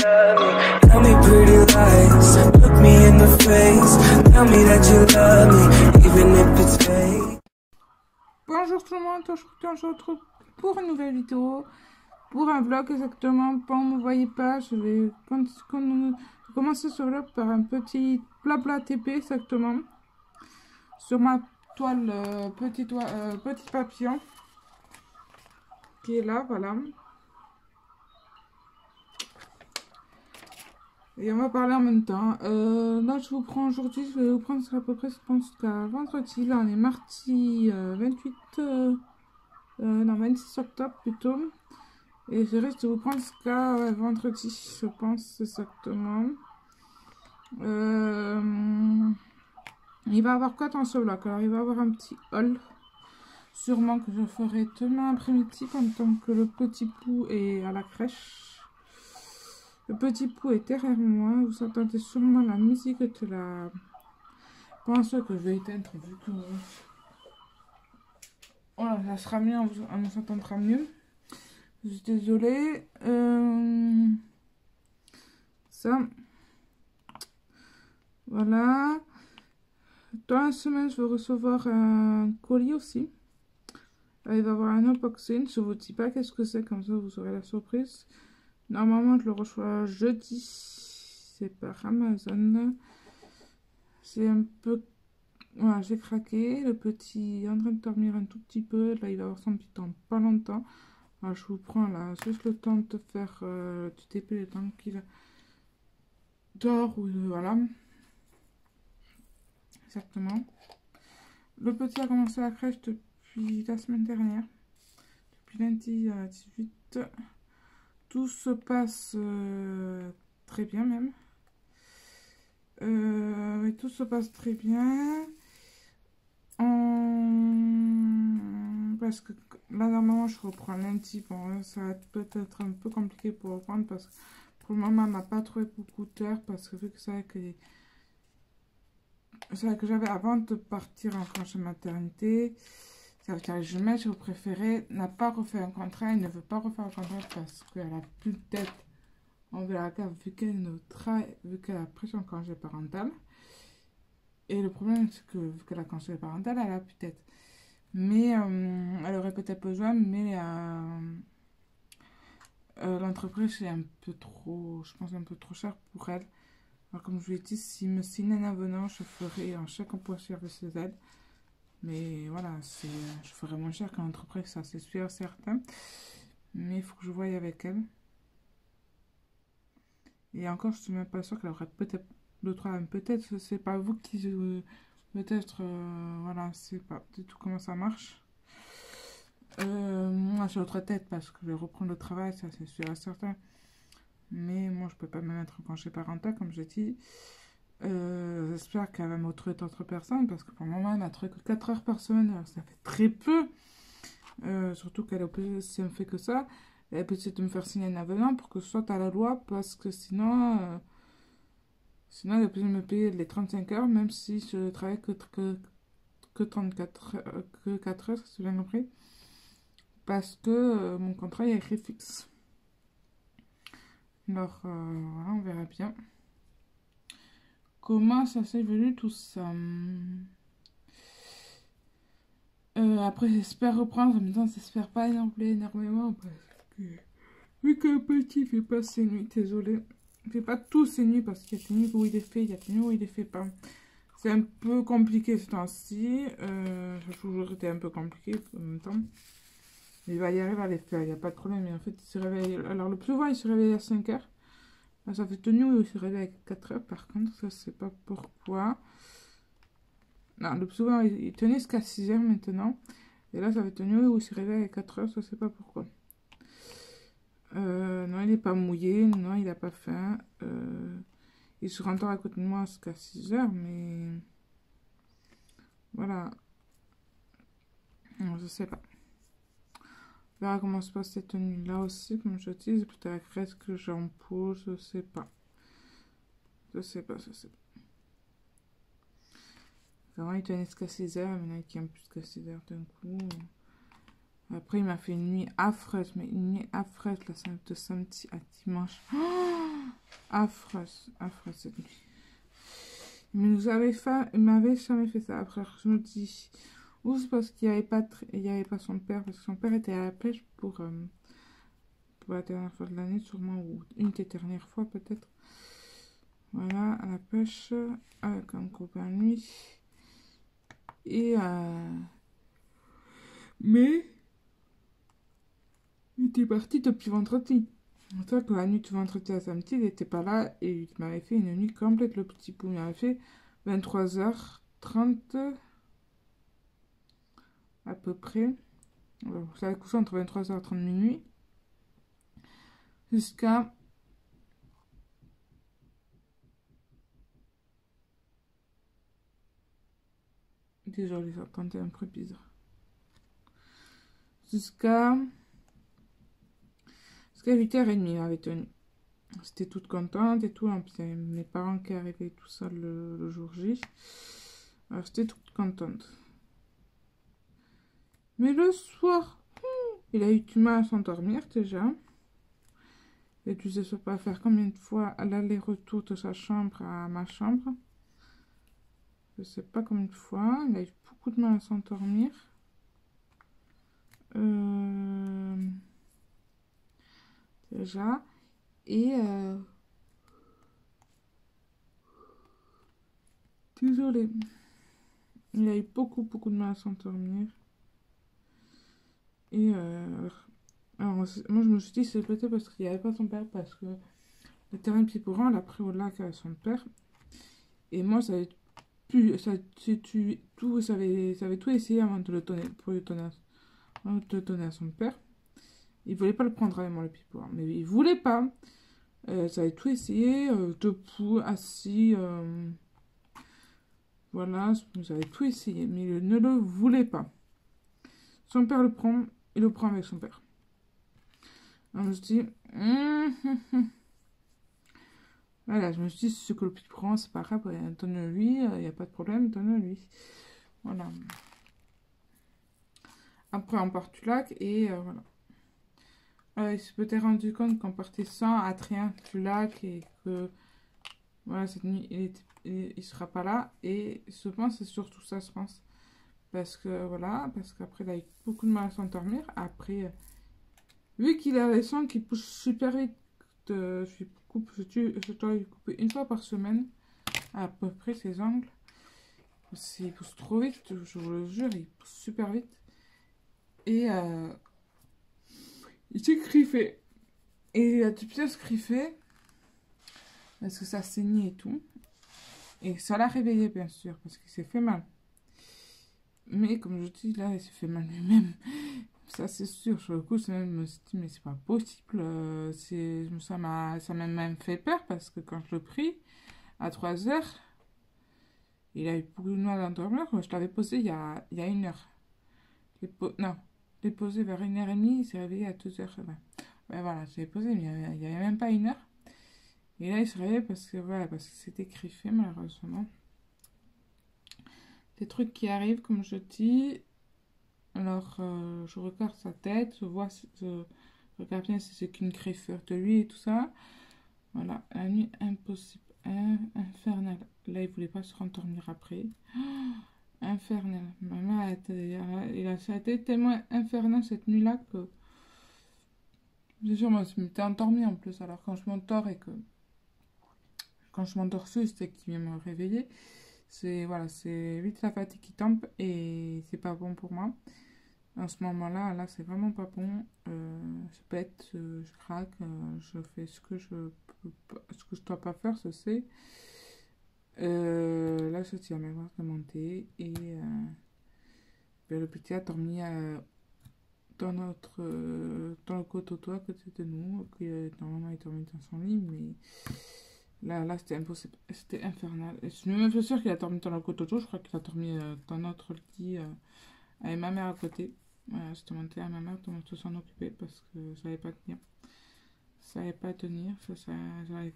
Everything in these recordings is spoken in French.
love me. Tell me pretty lies, look me in the face. Tell me that you love me, even if it's fake. Bonjour tout le monde, aujourd'hui on se retrouve pour une nouvelle vidéo, pour un vlog exactement. Bon, vous ne voyez pas, je vais commencer ce vlog par un petit blabla TP exactement. Sur ma toile petit papillon qui est là, voilà. Et on va parler en même temps. Là, je vous prends aujourd'hui, je vais vous prendre à peu près, je pense qu'à vendredi. Là, on est mardi 26 octobre plutôt. Et je risque de vous prendre jusqu'à vendredi, je pense exactement. Il va y avoir quoi dans ce vlog? Alors, il va y avoir un petit haul. Sûrement que je ferai demain après-midi, en tant que le petit pou est à la crèche. Le petit pou est derrière moi. Vous entendez sûrement la musique de la... Je pense que je vais éteindre vu que... Voilà, ça sera mieux, on nous entendra mieux. Je suis désolée. Ça. Voilà. Dans la semaine, je vais recevoir un colis aussi. Là, il va y avoir un unboxing. Je vous dis pas qu'est-ce que c'est, comme ça vous aurez la surprise. Normalement, je le reçois jeudi. C'est par Amazon. C'est un peu... Voilà, j'ai craqué. Le petit est en train de dormir un tout petit peu. Là, il va avoir son petit temps pas longtemps. Alors, je vous prends là juste le temps de faire du TP, le temps qu'il dort ou voilà. Exactement. Le petit a commencé la crèche depuis la semaine dernière. Depuis lundi 18. Tout se passe très bien même. Tout se passe très bien. Parce que là, normalement, je reprends lundi. Bon, ça va peut-être un peu compliqué pour reprendre parce que pour le moment, on n'a pas trouvé beaucoup d'heures. Parce que vu que c'est que j'avais avant de partir en congé maternité, ça veut dire que je mets, je préférais n'a pas refait un contrat. Elle ne veut pas refaire un contrat parce qu'elle a plus de tête. On verra vu qu'elle ne travaille, vu qu'elle a pris son congé parental. Et le problème, c'est que vu qu'elle a congé parental, elle a plus de tête. Mais elle aurait peut-être besoin, mais l'entreprise est un peu trop, je pense, un peu trop cher pour elle. Alors, comme je vous l'ai dit, s'il me signe un avenant, je ferai un chèque emploi service aide. Mais voilà, je ferai moins cher qu'une entreprise, ça c'est sûr, certain. Mais il faut que je voie avec elle. Et encore, je ne suis même pas sûre qu'elle aurait peut-être le travail. Peut-être, c'est pas vous qui... peut-être, voilà, c'est pas du tout comment ça marche. Moi, j'ai autre tête parce que je vais reprendre le travail, ça c'est sûr et certain. Mais moi, je peux pas me mettre en congé parental, comme j'ai dit. J'espère qu'elle va me retrouver d'autres personnes parce que pour le moment, elle m'a trouvé que 4 heures par semaine. Alors, ça fait très peu. Surtout qu'elle si elle me fait que ça. Elle peut essayer de me faire signer un avenant pour que ce soit à la loi parce que sinon, elle peut me payer les 35 heures, même si je travaille que 34 que 4 heures, si j'ai bien compris. Parce que mon contrat est écrit fixe. Alors, voilà, on verra bien. Comment ça s'est venu tout ça? Après, j'espère reprendre. En même temps, j'espère pas non plus énormément. Parce que, vu qu'un petit fait pas ses nuits, désolé. Il fait pas tous ses nuits parce qu'il y a des nuits où il est fait, il y a des nuits où il est fait pas. C'est un peu compliqué ce temps-ci. Ça a toujours été un peu compliqué en même temps. Il va y arriver à les faire, il n'y a pas de problème. Mais en fait, il se réveille. Alors, le plus souvent, il se réveille à 5 heures. Là, ça fait tenu où il se réveille à 4 heures. Par contre, ça, je sais pas pourquoi. Non, le plus souvent, il tenait jusqu'à 6 heures maintenant. Et là, ça fait tenu où il se réveille à 4 heures, je sais pas pourquoi. Non, il n'est pas mouillé. Non, il n'a pas faim. Il se rendort à côté de moi jusqu'à 6 heures, mais... Voilà. Non, je sais pas. On verra comment se passe cette nuit-là aussi, comme je dis. C'est peut-être reste que j'en pose, je sais pas. Je sais pas. Avant, il tenait jusqu'à 6 heures, maintenant il tient plus qu'à 6 heures d'un coup. Après, il m'a fait une nuit affreuse, mais une nuit affreuse, là, de samedi à dimanche. Oh, affreuse, affreuse cette nuit. Il m'avait jamais fait ça. Après, je me dis, ou c'est parce qu'il n'y avait pas son père, parce que son père était à la pêche pour la dernière fois de l'année, sûrement, ou une des dernières fois peut-être. Voilà, à la pêche, avec un copain lui. Et mais il était parti depuis vendredi. C'est vrai que la nuit de vendredi à samedi, il n'était pas là et il m'avait fait une nuit complète, le petit pou. Il m'avait fait 23h30 à peu près. Alors, ça a couché entre 23h30 minuit jusqu'à désolé, j'entendais un peu bizarre. Jusqu'à 8h30, il avait tenu. J'étais toute contente et tout. En plus, il y avait mes parents qui arrivaient tout ça le jour J. Alors, j'étais toute contente. Mais le soir, il a eu du mal à s'endormir déjà. Et tu sais pas faire combien de fois l'aller-retour de sa chambre à ma chambre. Je sais pas combien de fois. Il a eu beaucoup de mal à s'endormir. Déjà. Et désolée. Il a eu beaucoup de mal à s'endormir. Et alors, moi je me suis dit c'est peut-être parce qu'il n'y avait pas son père, parce que le terrain de Pied-Pourant l'a pris au lac à son père. Et moi ça avait tout essayé avant de le donner, pour le donner à son père. Il voulait pas le prendre avec moi le Pied-Pourant, mais il voulait pas. Ça avait tout essayé, debout, assis, voilà, j'avais tout essayé, mais il ne le voulait pas. Son père le prend, il le prend avec son père. Alors je me suis dit, voilà, je me suis dit, ce que le petit prend, c'est pas grave, donne-le-lui, il n'y a pas de problème, donne-le-lui. Voilà. Après, on part du lac et voilà. Il s'est peut-être rendu compte qu'on partait sans Adrien du lac et que, voilà, cette nuit, il sera pas là. Et je pense, c'est surtout ça, je pense. Parce que, voilà, parce qu'après, il a eu beaucoup de mal à s'endormir. Après, vu qu'il a les sons qui poussent super vite, je dois lui couper une fois par semaine, à peu près, ses ongles. Il pousse trop vite, je vous le jure, il pousse super vite. Et il s'est griffé. Et il a tout bien se griffer, parce que ça saignait et tout. Et ça l'a réveillé, bien sûr, parce qu'il s'est fait mal. Mais comme je dis, là, il s'est fait mal lui-même. Ça, c'est sûr. Sur le coup, je me suis dit, mais c'est pas possible. Ça m'a même fait peur, parce que quand je l'ai pris, à 3h, il a eu beaucoup de mal à dormir. Je l'avais posé il y a 1h. Non, je l'ai posé vers 1h30, il s'est réveillé à 2h20. Ouais, voilà, je l'ai posé, mais il n'y avait même pas 1h. Et là, il se réveillait parce que c'était griffé, malheureusement. Des trucs qui arrivent, comme je dis. Alors, je regarde sa tête, je regarde bien si c'est qu'une griffure de lui et tout ça. Voilà, la nuit impossible, infernale. Là, il voulait pas se rendormir après. Infernal. Maman, ça a été tellement infernal cette nuit-là que. Bien sûr, moi, je m'étais endormie en plus. Alors, quand je m'endors et que. Quand je m'endors, c'est qui vient me réveiller. C'est vite la fatigue qui tombe et c'est pas bon pour moi. En ce moment-là, là, c'est vraiment pas bon. Je pète, je craque, je fais ce que je dois pas faire, je sais. Là, je tiens à m'avoir demandé et le petit a dormi dans le cototou à côté de nous. Normalement, il dormait dans son lit, mais là, c'était impossible. C'était infernal. Et je suis même pas sûre qu'il a dormi dans le cototou. Je crois qu'il a dormi dans notre lit avec ma mère à côté. Voilà, j'ai demandé à ma mère de s'en occuper parce que je savais pas tenir. Ça allait pas tenir. Ça avait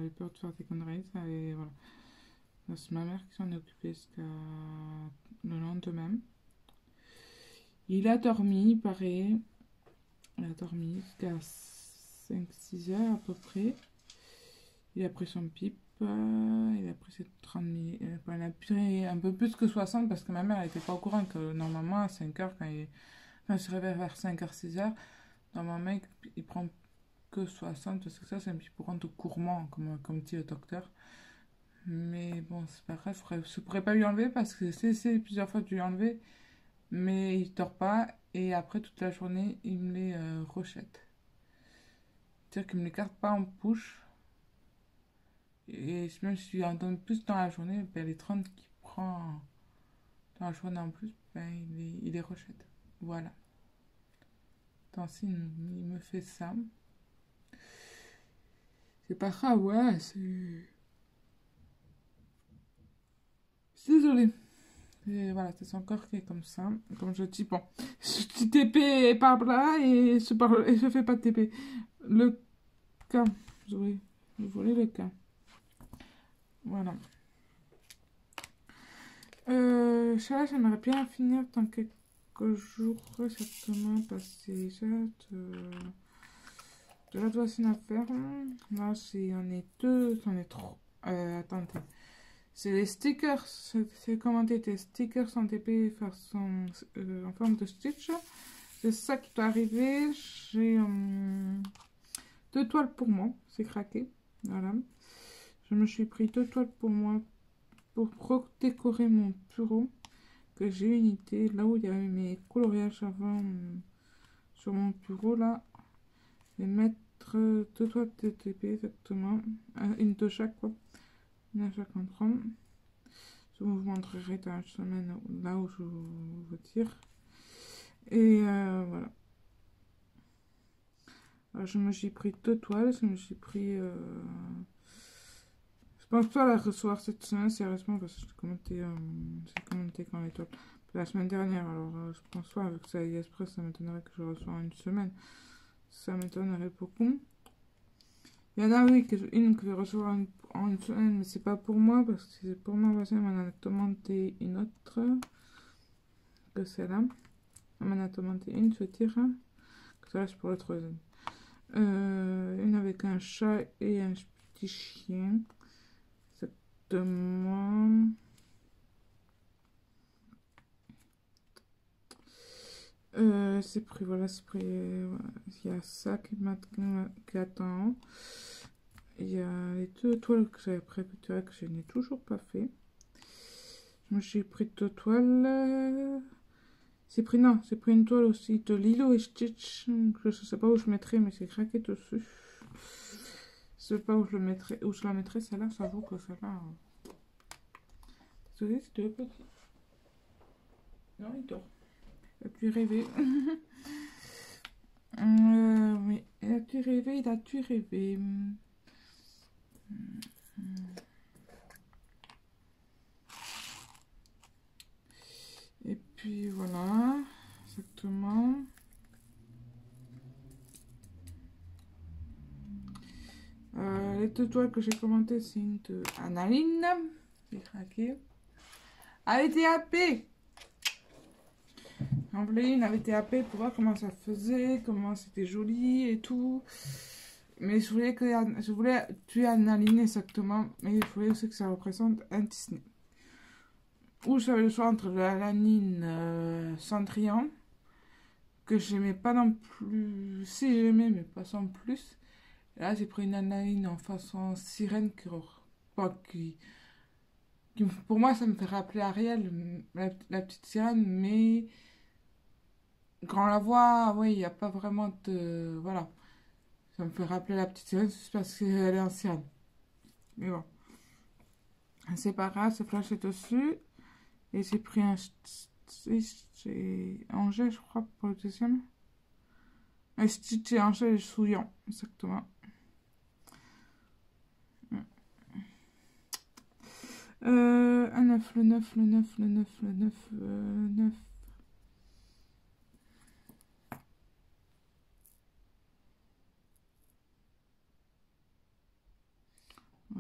peur de faire des conneries. Voilà. C'est ma mère qui s'en est occupée jusqu'à le lendemain. Il a dormi, il paraît. Il a dormi jusqu'à 5-6 heures à peu près. Il a pris son pipe, il a pris ses 30 minutes, il a pris un peu plus que 60 parce que ma mère n'était pas au courant que normalement à 5 heures, quand il se réveille vers 5h, 6h, normalement il prend que 60 parce que ça c'est un petit peu courant comme dit le docteur. Mais bon, c'est pas grave, je pourrais pas lui enlever parce que c'est plusieurs fois de lui enlever, mais il dort pas et après toute la journée il me les rechète. C'est-à-dire qu'il me les garde pas en push. Et même si je lui en donne plus dans la journée, ben, les 30 qu'il prend dans la journée en plus, ben, il les rejette. Voilà. Tant si il me fait ça. C'est pas grave, ouais, c'est. Désolée. Et voilà, c'est son corps qui est comme ça. Comme je dis, bon, je TP par là et je fais pas de TP. Le cas. Je voulais le cas. Voilà. Ça, j'aimerais bien finir dans quelques jours exactement parce que déjà de la voici à faire. Là, on est deux, on est trois. Attendez. C'est les stickers. C'est commenté des stickers en TP en forme de stitch. C'est ça qui doit arriver. J'ai 2 toiles pour moi. C'est craqué. Voilà. Je me suis pris 2 toiles pour moi pour décorer mon bureau. Que j'ai une idée. Là où il y avait mes coloriages avant sur mon bureau, là. Je vais mettre 2 toiles de TP exactement. Une de chaque, quoi. Une à chaque endroit. Je vous montrerai dans une semaine là où je veux dire. Et voilà. Alors, je me suis pris 2 toiles. Je me suis pris. Je pense pas la recevoir cette semaine, sérieusement, parce que j'ai commenté quand les toiles. La semaine dernière, alors je pense pas, avec ça AliExpress, ça m'étonnerait que je reçois en une semaine. Ça m'étonnerait beaucoup. Il y en a, oui, une que je vais recevoir en une semaine, mais c'est pas pour moi, parce que c'est pour ma voisine, elle m'en a demandé une autre que celle-là. Elle m'en a demandé une, je veux dire, que celle-là, c'est pour le troisième. Une avec un chat et un petit chien. Exactement. C'est pris, voilà, c'est pris. Voilà. Il y a ça qui attend. Il y a les 2 toiles que j'avais prévues, que je n'ai toujours pas fait. Je me suis pris 2 toiles. C'est pris une toile aussi de Lilo et Stitch. Je sais pas où je mettrai, mais c'est craqué dessus. Je sais pas où je la mettrai, celle-là, ça vaut que celle-là. Désolée, c'était le petit. Non, il dort. Il a pu rêver. Oui, il a pu rêver. Et puis voilà, exactement. Les 2 toiles que j'ai commentées, c'est une de Annaline. J'ai craqué. Avec TAP. En voulait une avec TAP pour voir comment ça faisait, comment c'était joli et tout. Mais je voulais tuer Annaline exactement. Mais il fallait aussi que ça représente un Disney. Ou j'avais le choix entre l'Annaline Cendrillon, que j'aimais pas non plus. Si j'aimais, mais pas sans plus. Et là, j'ai pris une Annaline en façon sirène qui, pour moi, ça me fait rappeler Ariel, la petite sirène, mais quand on la voit, oui, il n'y a pas vraiment de. Voilà. Ça me fait rappeler la petite sirène, c'est parce qu'elle est en sirène. Mais bon. C'est pas grave, c'est flashé dessus. Et j'ai pris j'ai Angers, je crois, pour le deuxième. Un Stitch et Angers et Souillon, exactement. Un 9, le 9.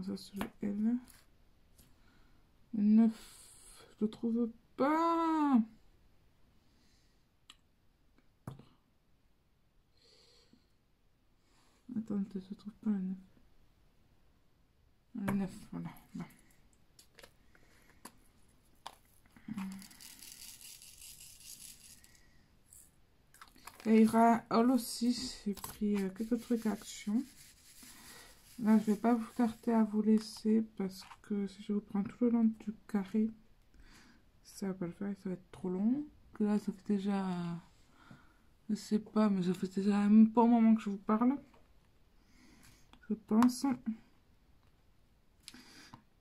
Ça, c'est le L. Le 9, je le trouve pas. Attends, je ne trouve pas le 9. Le 9, voilà. Là. Et il y aura un haul aussi. J'ai pris quelques trucs à Action. Là, je vais pas vous tarder à vous laisser parce que si je vous prends tout le long du carré, ça va pas le faire, ça va être trop long. Que là, ça fait déjà, je sais pas, mais ça fait déjà un bon moment que je vous parle, je pense.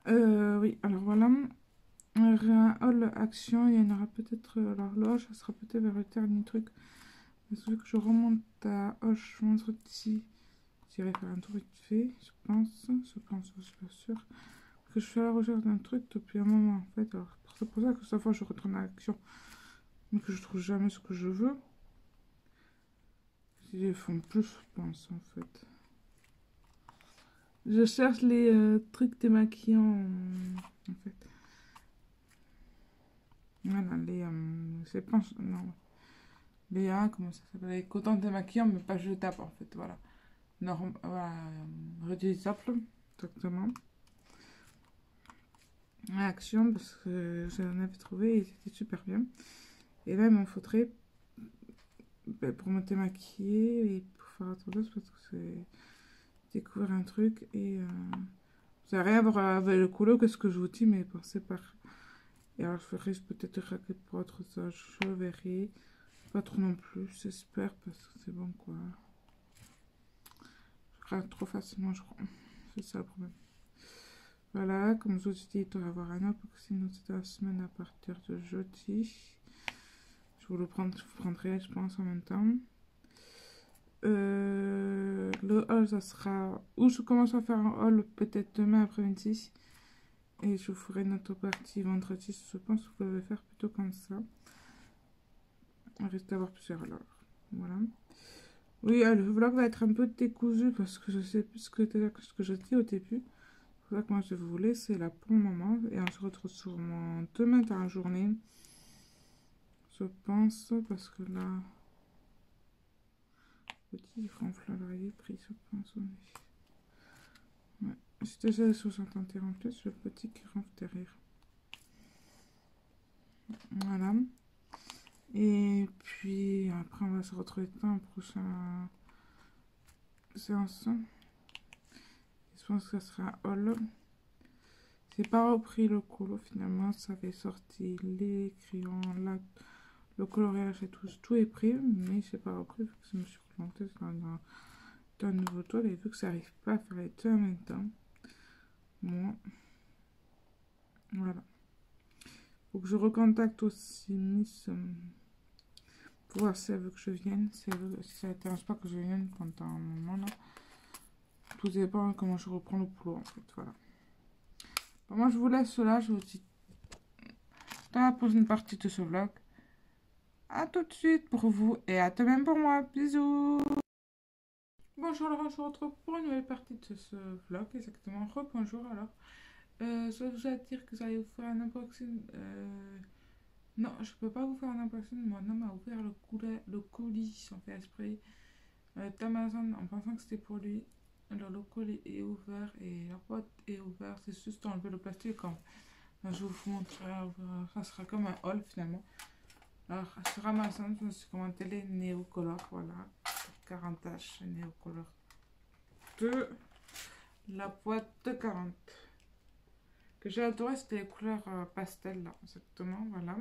Oui, alors voilà. Il y aura un hall action, il y en aura peut-être l'horloge, ça sera peut-être vers le dernier truc. Parce que vu que je remonte à Hoche vendredi, j'irai faire un tour vite fait, je pense, je suis pas sûre. Que je fais la recherche d'un truc depuis un moment en fait. Alors c'est pour ça que chaque fois je retourne à l'action, mais que je trouve jamais ce que je veux. Ils font plus, je pense en fait. Je cherche les trucs démaquillants en fait. Voilà, c'est pas. Non. Les comment ça s'appelle? Les cotons démaquillants, mais pas jetables en fait. Voilà. Voilà, réutilisable, exactement. Action, parce que j'en avais trouvé et c'était super bien. Et là, il m'en faudrait pour me démaquiller et pour faire autre chose parce que c'est découvrir un truc et ça n'a rien à voir avec le couleur que ce que je vous dis, mais bon, c'est pas. Et alors, je ferai peut-être raquette pour autre chose, je verrai. Pas trop non plus, j'espère, parce que c'est bon quoi. Je rate trop facilement, je crois. C'est ça le problème. Voilà, comme je vous dis, il doit y avoir un unboxing de la semaine à partir de jeudi. Je vous prendrai, je pense, en même temps. Le haul, ça sera... Ou je commence à faire un haul peut-être demain après-midi. Et je ferai notre partie vendredi. Je pense que vous pouvez faire plutôt comme ça. On risque d'avoir plusieurs alors. Voilà. Oui, le vlog va être un peu décousu parce que je sais plus ce que je dis au début. C'est pour ça que moi je vais vous laisser là pour le moment. Et on se retrouve sûrement demain dans la journée. Je pense, parce que là... Petit ronfle, alors il est pris, je pense. Ouais. C'est déjà les 60 en plus, le petit qui ronfle derrière. Voilà. Et puis après, on va se retrouver dans un prochain séance. Je pense que ça sera un haul. J'ai pas repris le colo finalement, ça avait sorti les crayons, le coloriage et tout est pris, mais j'ai pas repris vu que je me suis plantée dans un nouveau toile et vu que ça arrive pas à faire les deux en même temps. Moi, voilà. Faut que je recontacte aussi Miss pour voir si elle veut que je vienne, si ça ne dérange pas que je vienne pendant un moment là. Tout dépend de comment je reprends le boulot en fait, voilà. Bon, moi je vous laisse là, je vous dis dans la prochaine partie de ce vlog. A tout de suite pour vous et à demain pour moi. Bisous. Bonjour alors, je vous retrouve pour une nouvelle partie de ce vlog, exactement. Rebonjour alors. Je vous ai dire que j'allais vous faire un unboxing. Non, je peux pas vous faire un unboxing. Mon homme a ouvert le colis sans faire exprès d'Amazon en pensant que c'était pour lui. Alors le colis est ouvert et la boîte est ouverte. C'est juste enlever le plastique. Je vous montrerai. Ça sera comme un haul finalement. Alors sur Amazon, je me suis commandé les Neocolor. Voilà. 40 H Neocolor. De la boîte de 40. Que j'ai adoré, c'était les couleurs pastel là, exactement, voilà.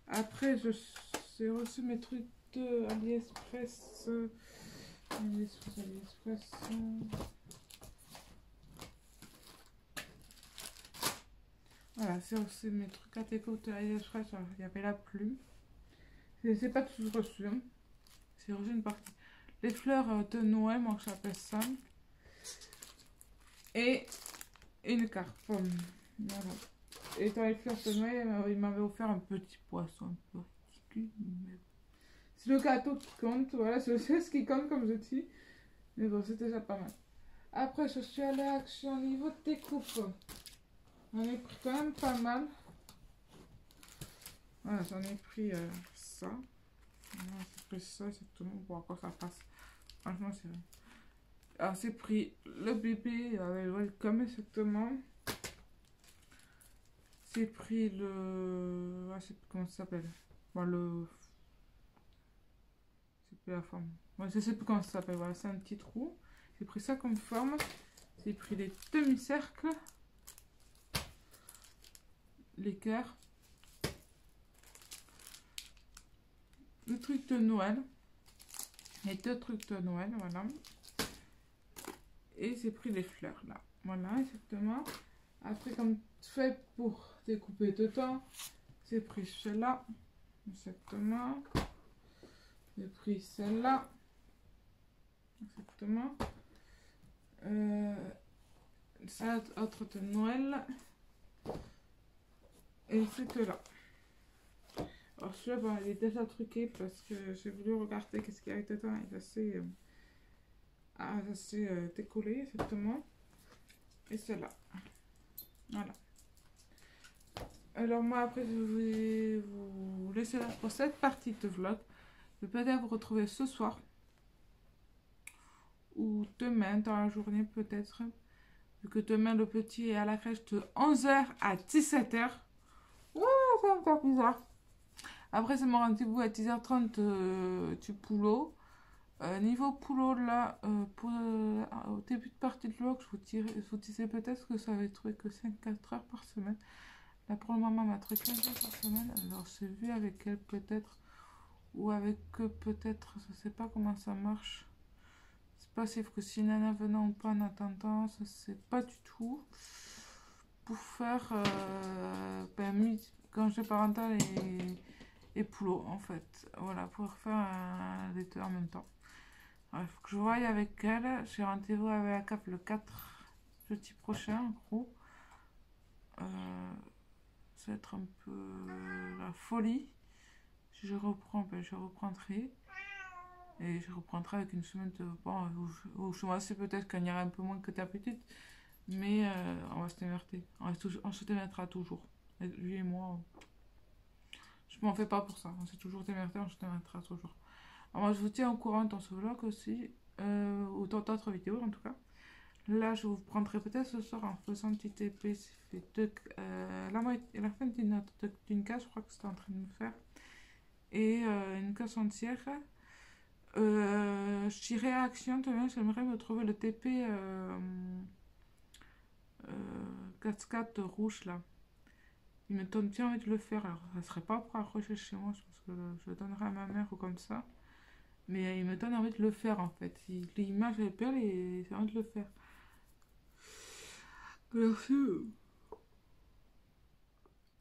Après, j'ai reçu mes trucs de AliExpress. AliExpress. Voilà, c'est aussi mes trucs à déco de AliExpress. Il y avait la plume. C'est pas tous reçu. Hein. C'est reçu une partie. Les fleurs de Noël, moi j'appelle ça. Et une carte. Voilà. Et dans les fleurs de Noël, il m'avait offert un petit poisson un peu ridicule. C'est le gâteau qui compte, voilà, c'est ce qui compte comme je dis. Mais bon, c'est déjà pas mal. Après, je suis allée à Action au niveau de découpe. J'en ai pris quand même pas mal. Voilà, j'en ai pris ça. Voilà, j'ai pris ça exactement. Bon, encore ça passe. Franchement, c'est Alors, c'est pris le bébé avec le welcome exactement. C'est pris le... Ah, je sais plus comment ça s'appelle. Bon, le... C'est plus la forme. Bon, je sais plus comment ça s'appelle. Voilà, c'est un petit trou. J'ai pris ça comme forme. J'ai pris les demi-cercles. Les cœurs. Le truc de Noël. Les 2 trucs de Noël, voilà. Et j'ai pris les fleurs, là. Voilà, exactement. Après, comme fait pour découper dedans, j'ai pris celle-là. Exactement. J'ai pris celle-là. Exactement. Ça, autre de Noël. Et c'est que là. Alors celui-là, bon, il est déjà truqué parce que j'ai voulu regarder qu'est-ce qu'il y a dedans. Il est assez décollé, exactement. Et celle-là. Voilà. Alors moi, après, je vais vous laisser là pour cette partie de vlog. Je vais peut-être vous retrouver ce soir. Ou demain, dans la journée peut-être. Vu que demain, le petit est à la crèche de 11h à 17h. Ouh, c'est encore bizarre. Après, c'est mon rendez-vous à 10h30 du boulot. Niveau boulot, là, au début de partie de vlog, je vous disais peut-être que ça va être que 5-4 heures par semaine. Là, pour le moment, ma truc 15 heures par semaine. Alors, j'ai vu avec elle peut-être, ou avec eux peut-être, je sais pas comment ça marche. C'est pas si que si Nana venant ou pas en attendant, je sais pas du tout. Pour faire congé parental et boulot, en fait. Voilà, pour faire les 2 en même temps. Il faut que je voie avec elle. J'ai rendez-vous avec la CAF le 4 jeudi prochain, en gros. Ça va être un peu la folie. Si je reprends, ben je reprendrai. Et je reprendrai avec une semaine de... Bon, où je sais peut-être qu'il y aura un peu moins que d'habitude. Mais on va se démerder. On se démertera toujours. Et lui et moi, je m'en fais pas pour ça. On s'est toujours démerdé, on se démertera toujours. Alors moi, je vous tiens au courant dans ce vlog aussi. Ou dans d'autres vidéos en tout cas. Là, je vous prendrai peut-être ce soir en faisant un petit TP. C'est fait la fin d'une case, je crois que c'était en train de me faire. Et une case entière. Je dirais à Action demain, j'aimerais me trouver le TP cascade rouge là. Il me donne bien envie de le faire. Alors, ça serait pas pour accrocher chez moi, je pense que je le donnerai à ma mère ou comme ça. Mais il me donne envie de le faire en fait. L'image est belle et j'ai envie de le faire. Merci.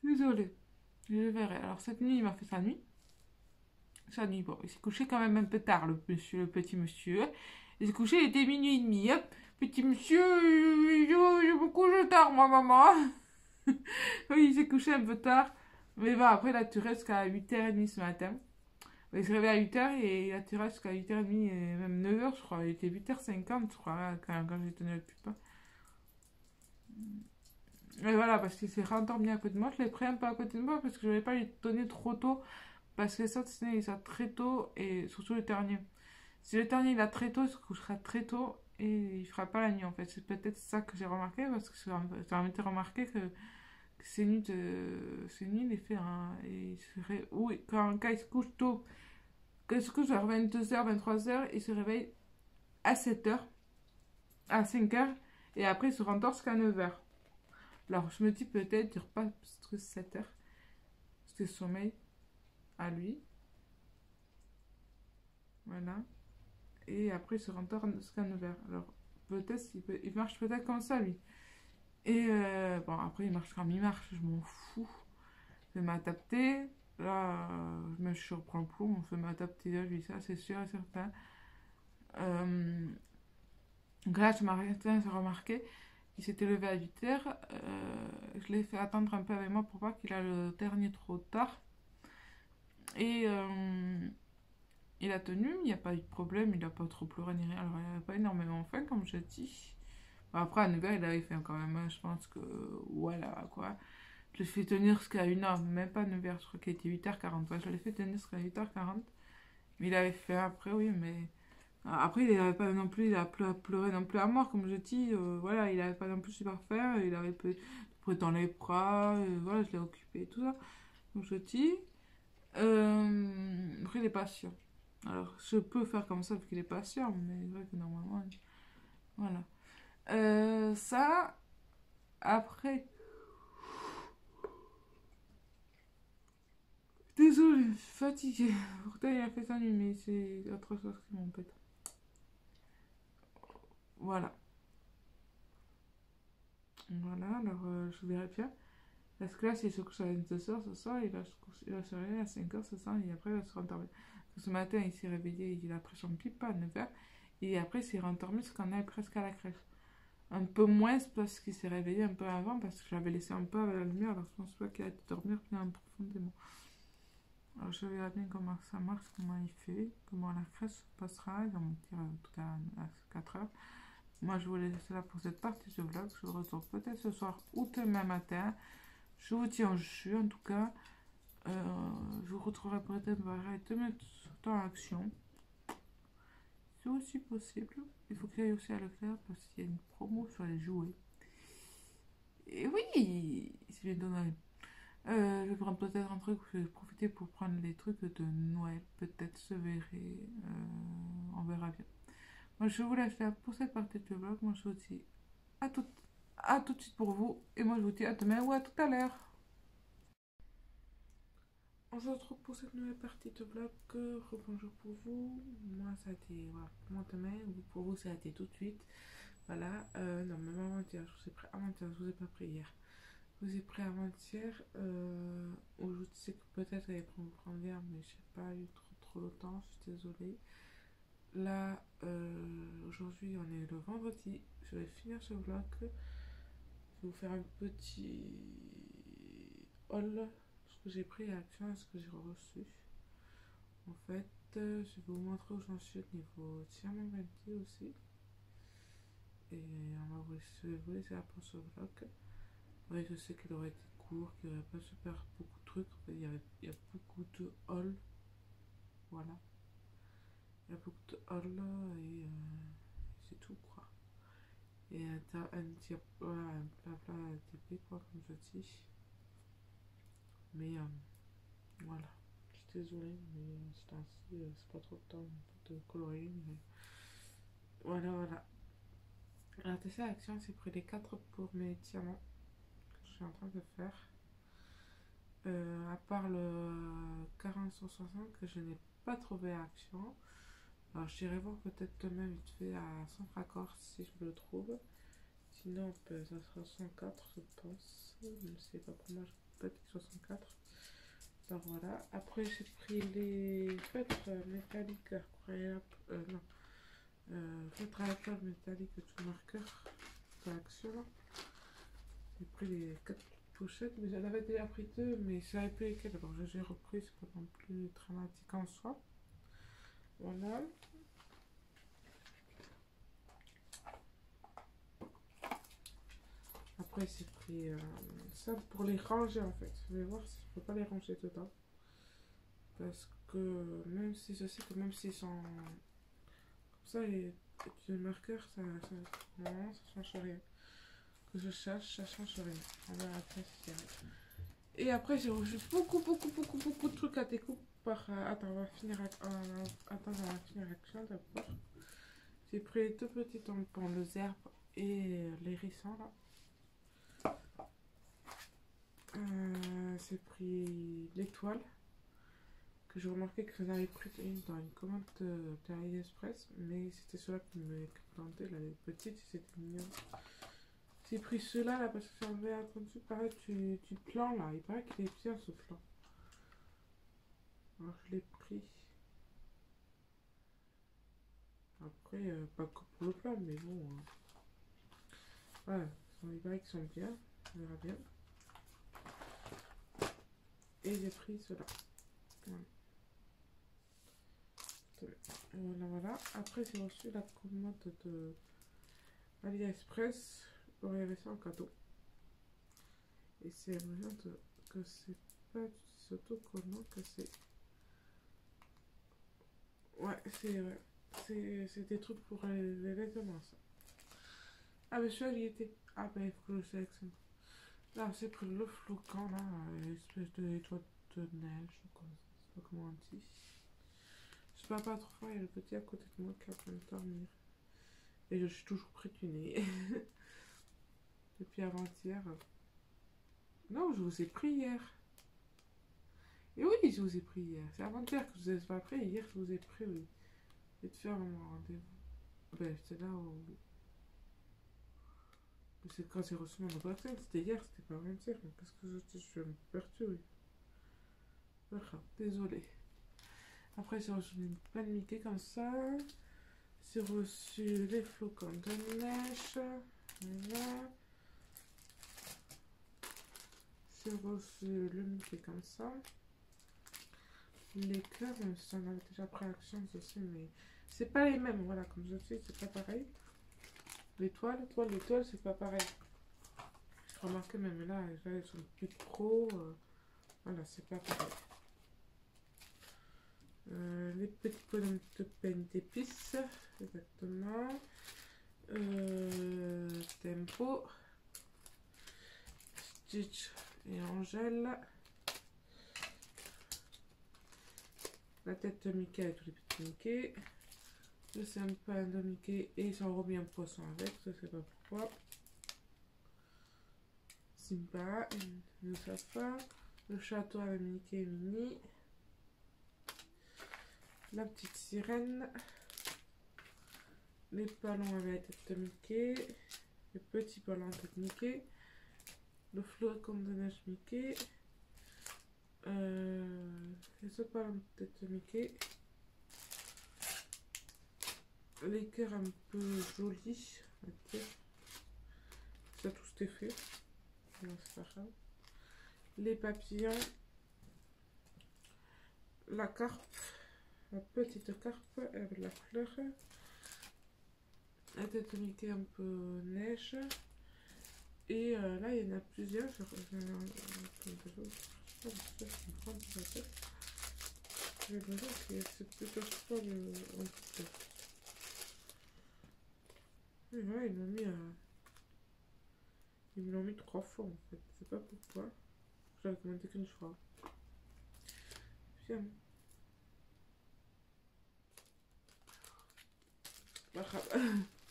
Désolée. Je le verrai. Alors cette nuit, il m'a fait sa nuit. Sa nuit, bon, il s'est couché quand même un peu tard, le petit monsieur. Il s'est couché, il était minuit et demi. Hop, petit monsieur, je me couche tard, moi, maman. Oui, il s'est couché un peu tard. Mais bon, après, là, tu restes jusqu'à 8h30 ce matin. Il se réveille à 8h et là, tu restes jusqu'à 8h30 et même 9h, je crois. Il était 8h50, je crois, là, quand j'ai tenu le pupa. Et voilà, parce qu'il s'est rendormi à côté de moi. Je l'ai pris un peu à côté de moi parce que je ne voulais pas lui donner trop tôt. Parce que ça, il sort très tôt et surtout le dernier. Si le dernier il a très tôt, il se couchera très tôt et il fera pas la nuit en fait. C'est peut-être ça que j'ai remarqué parce que j'ai été remarqué que ces nuits, il est fait. Hein, et il serait, oui, quand il se couche tôt, quand il se couche vers 22h, 23h, il se réveille à 7h, à 5h et après il se rendort jusqu'à 9h. Alors je me dis peut-être, il repasse 7h, c'était sommeil à lui. Voilà. Et après il se rendort jusqu'à 9h. Alors peut-être il marche peut-être comme ça lui. Et bon après il marche comme il marche, je m'en fous. Je vais m'adapter. Là, même si je reprends le plomb, je vais m'adapter à lui, ça c'est sûr et certain. Donc là, j'ai remarqué qu'il s'était levé à 8h. Je l'ai fait attendre un peu avec moi pour pas qu'il a le dernier trop tard. Et il a tenu, il n'y a pas eu de problème, il n'a pas trop pleuré ni rien. Alors il n'avait pas énormément faim, comme je dis. Bon, après, à 9h, il avait faim quand même. Je pense que, voilà, quoi. Je l'ai fait tenir jusqu'à 1h, même pas 9h, je crois qu'il était 8h40. Ouais, je l'ai fait tenir jusqu'à 8h40. Mais il avait faim après, oui, mais Après, il n'avait pas non plus, il a pleuré non plus à mort, comme je dis. Voilà, il n'avait pas non plus super faire. Il avait pris dans les bras. Voilà, je l'ai occupé et tout ça. Donc je dis. Après, il est patient. Alors, je peux faire comme ça vu qu'il est patient, mais c'est vrai que normalement, voilà. Ça, après. Désolée, je suis fatiguée. Pourtant, il a fait sa nuit, mais c'est autre chose qui m'embête. Voilà. Voilà, alors je verrai bien. Parce que là, s'il se couche à 22h ce soir, il va se réveiller à 5h ce soir et après il va se rendormir. Ce matin, il s'est réveillé, il a pris son pipe à 9h et après il s'est rendormi parce qu'on est presque à la crèche. Un peu moins parce qu'il s'est réveillé un peu avant parce que je l'avais laissé un peu à la lumière alors je pense pas qu'il a dû dormir bien profondément. Alors je vais regarder comment ça marche, comment il fait, comment la crèche se passera. Il va me dire en tout cas à 4h. Moi je vous laisse là pour cette partie de vlog. Je vous retrouve peut-être ce soir ou demain matin. Je vous tiens au jus en tout cas. Je vous retrouverai peut-être pareil de mettre dans l'action. C'est aussi possible. Il faut que j'aille aussi à Leclerc parce qu'il y a une promo sur les jouets. Et oui, c'est bien donné. Je vais prendre peut-être un truc, je vais profiter pour prendre les trucs de Noël. Peut-être se verrait. On verra bien. Moi je vous laisse là pour cette partie de vlog. Moi je vous dis à tout de suite pour vous. Et moi je vous dis à demain ou à tout à l'heure. On se retrouve pour cette nouvelle partie de vlog. Rebonjour pour vous. Moi, ça a été voilà, pour moi demain. Pour vous, ça a été tout de suite. Voilà. Non, même avant-hier. Je vous ai pris avant-hier. Je vous ai pas pris hier. Je vous ai pris avant-hier. Aujourd'hui, c'est que peut-être j'allais prendre hier, mais je n'ai pas eu trop de temps. Je suis désolée. Là, aujourd'hui, on est le vendredi. Je vais finir ce vlog. Je vais vous faire un petit haul. Ce que j'ai pris à Action et ce que j'ai reçu. En fait, je vais vous montrer où j'en suis au niveau Diamant 20 aussi. Et je vais vous laisser après ce vlog. Ouais, je sais qu'il aurait été court, qu'il n'y aurait pas super beaucoup de trucs. Il y a beaucoup de hauls. Voilà. Il y a beaucoup de hauls et c'est tout quoi. Et un plat TP quoi, comme je dis. Mais voilà. Je suis désolée, mais c'est ainsi, c'est pas trop de temps de colorer. Mais... Voilà. La tercère action, c'est pris les 4 pour mes diamants que je suis en train de faire. À part le 40 sur 60 que je n'ai pas trouvé à action. Alors j'irai voir peut-être demain vite fait à 100 raccords si je le trouve. Sinon ça sera 104 je pense. Je ne sais pas pour moi, peut-être 64. Alors voilà. Après j'ai pris les feutres métalliques incroyables. Feutres à table métallique tout marqueur de l'action. J'ai pris les 4 pochettes, mais j'en avais déjà pris 2, mais je savais plus lesquelles. Alors j'ai repris, c'est pas non plus dramatique en soi. Voilà. Après j'ai pris ça pour les ranger en fait. Je vais voir si je peux pas les ranger dedans. Parce que même si je sais que même s'ils sont comme ça, les marqueurs, ça change rien. Que je cherche, ça change rien. On va après si et après j'ai reçu beaucoup de trucs à découper par... attends, on va finir l'action d'abord. J'ai pris les 2 petits tampons, le zerbe et les hérissons là. J'ai pris l'étoile que j'ai remarqué que j'en avais pris une dans une commande d'AliExpress, mais c'était ceux-là qui me plantaient, là, les petites, c'était mignon. J'ai pris ceux-là là parce que j'avais entendu parler du plan là, il paraît qu'il est bien ce plan. Alors je l'ai pris. Après, pas que pour le plan, mais bon. Voilà, il paraît qu'ils sont bien, on verra bien. Et j'ai pris ceux-là. Voilà. Après, j'ai reçu la commande de AliExpress. J'aurais reçu en cadeau. Et c'est vraiment que c'est pas du autocollant, que c'est... Ouais, c'est vrai. C'est des trucs pour les vêtements, ça. Ah, mais celui-là, il y était. Ah, ben, il faut que je le sélectionne. Là, c'est que le flocon, là, espèce de toit de neige, ou quoi. Je sais pas comment on dit. Je sais pas trop fort, il y a le petit à côté de moi qui est en train de dormir. Et je suis toujours près du nez. Depuis avant-hier. Non, je vous ai pris hier. Et oui, je vous ai pris hier. C'est avant-hier que je vous ai pas pris. Hier, je vous ai pris, oui. Et de faire mon rendez-vous. Ben, c'était là où. C'est quand j'ai reçu mon vaccin. C'était hier, c'était pas avant-hier. Qu'est-ce que je suis un peu perturbée. Voilà, désolée. Après, j'ai reçu plein de Mickey comme ça. J'ai reçu les flocons de neige. Voilà. J'ai reçu le Mickey comme ça. Les cœurs, même si j'en avais déjà pris Action aussi, mais c'est pas les mêmes. Voilà, comme je dis, c'est pas pareil. L'étoile, c'est pas pareil. Je remarquais même là, ils sont plus pro. Voilà, c'est pas pareil. Les petits bonhommes de peine d'épices, exactement. Tempo, Stitch et Angèle. La tête de Mickey avec tous les petits Mickey. Le sympa de Mickey et son revient poisson avec, je sais pas pourquoi. Simba, le sapin, le château avec Mickey et Minnie. La petite sirène, les ballons avec la tête de Mickey, les petits ballons de Mickey, le flocon de neige Mickey, les autres ballons de tête de Mickey, les cœurs un peu jolis, okay. Ça tout c'était fait, c'est pas grave. Les papillons, la carpe. La petite carpe avec la fleur. La tête de Mickey un peu neige. Et là, il y en a plusieurs. Je vais vous dire que c'est plutôt pas le. Oui, là, ils me l'ont mis 3 fois en fait. Je sais pas pourquoi. J'avais commandé qu'une fois. Bien.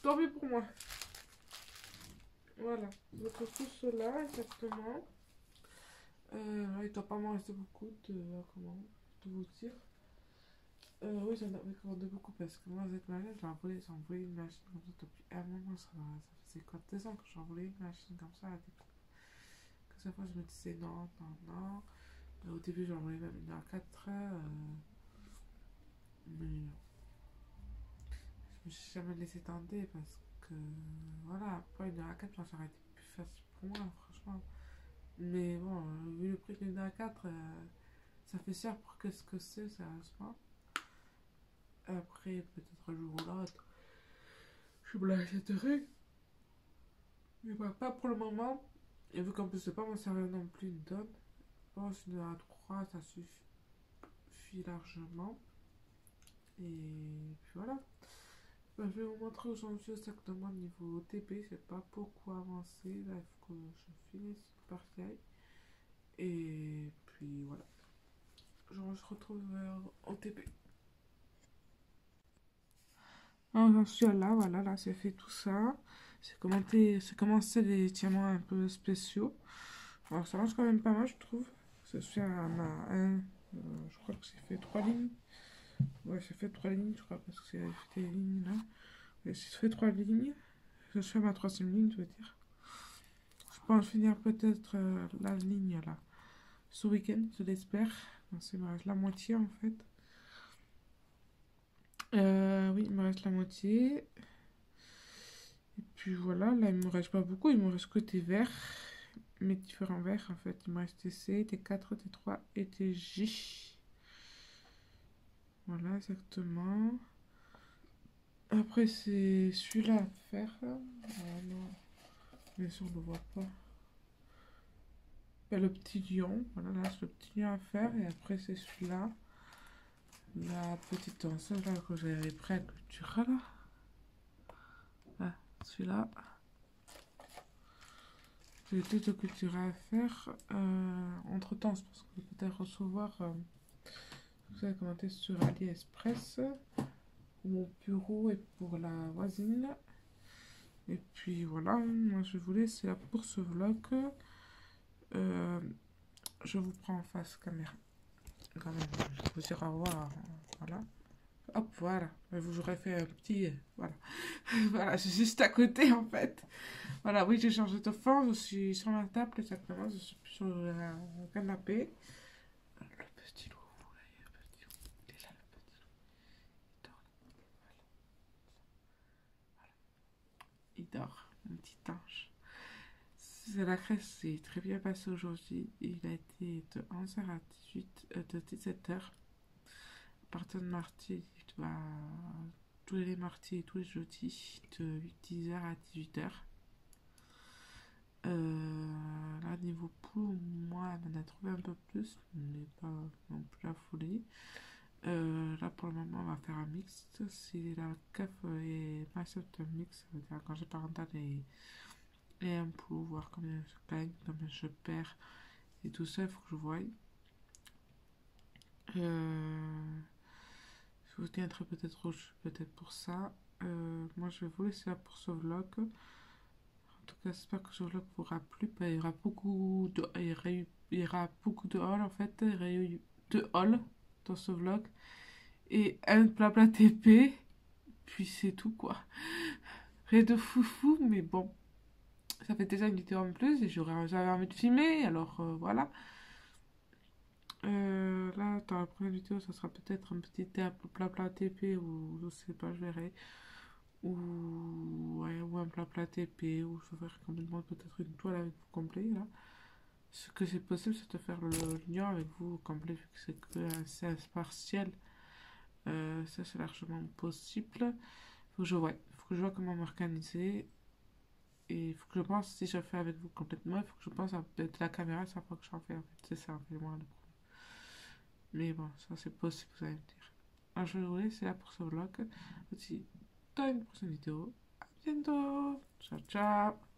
Tant pis pour moi. Voilà, donc tout cela exactement. Il doit pas m'en rester beaucoup de vous dire. Oui, j'en avais commandé beaucoup parce que moi cette machine, j'ai envoyé une machine comme ça depuis un moment. Ça faisait quoi 2 ans que j'ai envoyé une machine comme ça à des coupes. Que chaque fois je me disais non. Au début j'ai envoyé même une à 4 heures. Mais je me suis jamais laissé tenter parce que voilà, après une heure à 4 ça aurait été plus facile pour moi franchement. Mais bon, vu le prix d'une heure à 4 ça fait cher pour ce que c'est sérieusement. Après peut-être un jour ou l'autre je me l'achèterai, mais bah, pas pour le moment. Et vu qu'en plus c'est pas mon sérieux non plus une tonne, je pense une heure à 3 ça suffit largement. Et puis voilà. Je vais vous montrer où j'en suis exactement niveau TP. J'ai pas beaucoup avancé. Là, il faut que je finisse une partie. Et puis voilà. On se retrouve au TP. Alors, j'en suis là, voilà, là c'est fait tout ça. C'est commencé les diamants un peu spéciaux. Alors ça marche quand même pas mal, je trouve. Je suis à un. Je crois que j'ai fait 3 lignes. Ouais, j'ai fait 3 lignes, je crois, parce que c'est des lignes là. J'ai fait 3 lignes. Je suis à ma 3e ligne, je veux dire. Je pense finir peut-être la ligne là ce week-end, je l'espère. Il me reste la moitié en fait. Oui, il me reste la moitié. Et puis voilà, là il me reste pas beaucoup, il me reste que des verts. Mes différents verts en fait. Il me reste TC, T4, T3 et TJ. Voilà, exactement. Après, c'est celui-là à faire. Non. Bien sûr, on ne le voit pas. Il y a le petit lion. Voilà, là, c'est le petit lion à faire. Et après, c'est celui-là. la petite danseuse là que j'avais prêt à clôturer là. Ah, celui-là. J'ai tout de clôturer à faire. Entre temps, je pense que je vais peut-être recevoir. Vous avez commenté sur AliExpress pour mon bureau et pour la voisine. Et puis voilà, moi je vous laisse là pour ce vlog. Je vous prends en face caméra. Quand même, je vous dire au revoir. Voilà. Hop, voilà. Je vous aurais fait un petit. Voilà. Voilà, c'est juste à côté en fait. Voilà, oui, j'ai changé de fond. Je suis sur la table exactement. Je suis plus sur le canapé. Le petit loup, vous voyez, le petit loup. Il est là, le petit loup. Il dort là. Voilà. Il dort, un petit ange. C'est la crèche s'est très bien passé aujourd'hui. Il a été de 11h à 17h. À partir de mardi, il va tous les mardis et tous les jeudis de 10h à 18h. Là, niveau poule, moi, elle m'en a trouvé un peu plus, mais pas non plus la folie. Là, pour le moment, on va faire un mix. Si la CAF et m'accepte un mix, ça veut dire congé parental et un poule, voir combien je gagne, combien je perds et tout ça, il faut que je voie. Je vous tiendrai peut-être pour ça. Moi, je vais vous laisser là pour ce vlog. En tout cas, j'espère que ce vlog vous aura plu. Il y aura beaucoup de, il y aura beaucoup de hauls en fait. Il y aura eu 2 hauls dans ce vlog. Et un blabla TP. Puis c'est tout quoi. Rien de foufou, mais bon. Ça fait déjà une vidéo en plus et j'avais envie de filmer. Alors voilà. Là, dans la première vidéo, ça sera peut-être un petit blabla TP ou je sais pas, je verrai. Ou un blabla TP, ou je vais faire complètement peut-être une toile avec vous complet là. Ce que c'est possible, c'est de faire le lien avec vous complet vu que c'est que assez partiel. Ça, c'est largement possible. Faut que je vois comment m'organiser. Et il faut que je pense, si je fais avec vous complètement, il faut que je pense à peut-être la caméra, ça faut que j'en fais en fait. C'est ça, vraiment le problème. Mais bon, ça c'est possible, vous allez me dire. Alors je vous laisse là pour ce vlog. Aussi, dans une prochaine vidéo. À bientôt. Ciao, ciao.